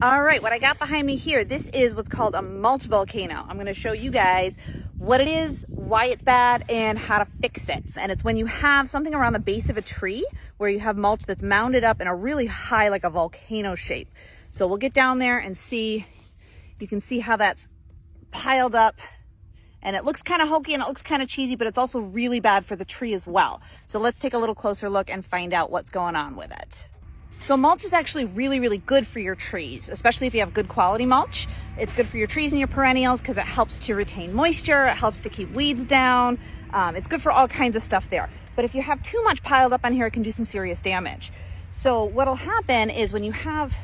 All right, what I got behind me here, this is what's called a mulch volcano. I'm gonna show you guys what it is, why it's bad, and how to fix it. And it's when you have something around the base of a tree where you have mulch that's mounded up in a really high, like a volcano shape. So we'll get down there and see, you can see how that's piled up. And it looks kind of hokey and it looks kind of cheesy, but it's also really bad for the tree as well. So let's take a little closer look and find out what's going on with it. So mulch is actually really, really good for your trees, especially if you have good quality mulch. It's good for your trees and your perennials because it helps to retain moisture. It helps to keep weeds down. It's good for all kinds of stuff there. But if you have too much piled up on here, it can do some serious damage. So what'll happen is when you have,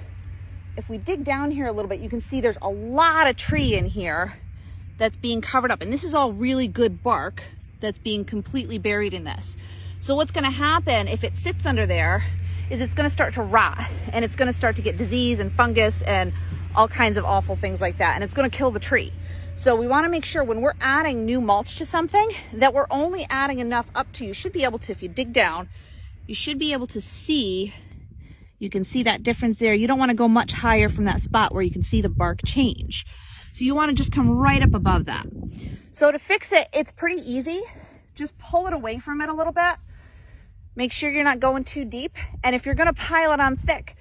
if we dig down here a little bit, you can see there's a lot of tree in here that's being covered up. And this is all really good bark that's being completely buried in this. So what's gonna happen if it sits under there is it's gonna start to rot and it's gonna start to get disease and fungus and all kinds of awful things like that. And it's gonna kill the tree. So we wanna make sure when we're adding new mulch to something that we're only adding enough up to, you should be able to, if you dig down, you should be able to see, you can see that difference there. You don't wanna go much higher from that spot where you can see the bark change. So you wanna just come right up above that. So to fix it, it's pretty easy. Just pull it away from it a little bit. Make sure you're not going too deep. And if you're gonna pile it on thick,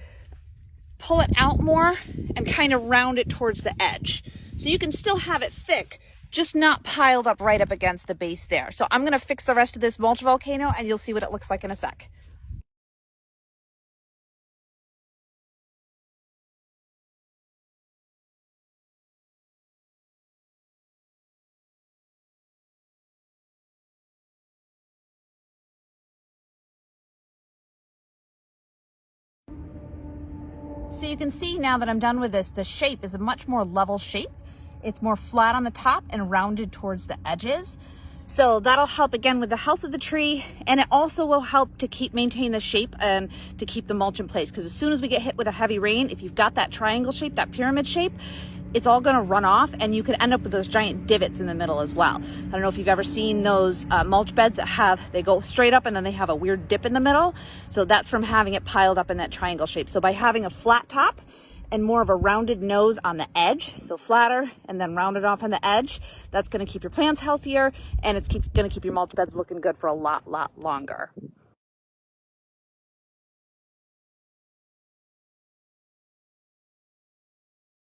pull it out more and kind of round it towards the edge. So you can still have it thick, just not piled up right up against the base there. So I'm gonna fix the rest of this mulch volcano and you'll see what it looks like in a sec. So you can see now that I'm done with this, the shape is a much more level shape. It's more flat on the top and rounded towards the edges. So that'll help again with the health of the tree, and it also will help to maintain the shape and to keep the mulch in place. Because as soon as we get hit with a heavy rain, if you've got that triangle shape, that pyramid shape, it's all gonna run off and you could end up with those giant divots in the middle as well. I don't know if you've ever seen those mulch beds that they go straight up and then they have a weird dip in the middle. So that's from having it piled up in that triangle shape. So by having a flat top and more of a rounded nose on the edge, so flatter and then rounded off on the edge, that's gonna keep your plants healthier and it's gonna keep your mulch beds looking good for a lot longer.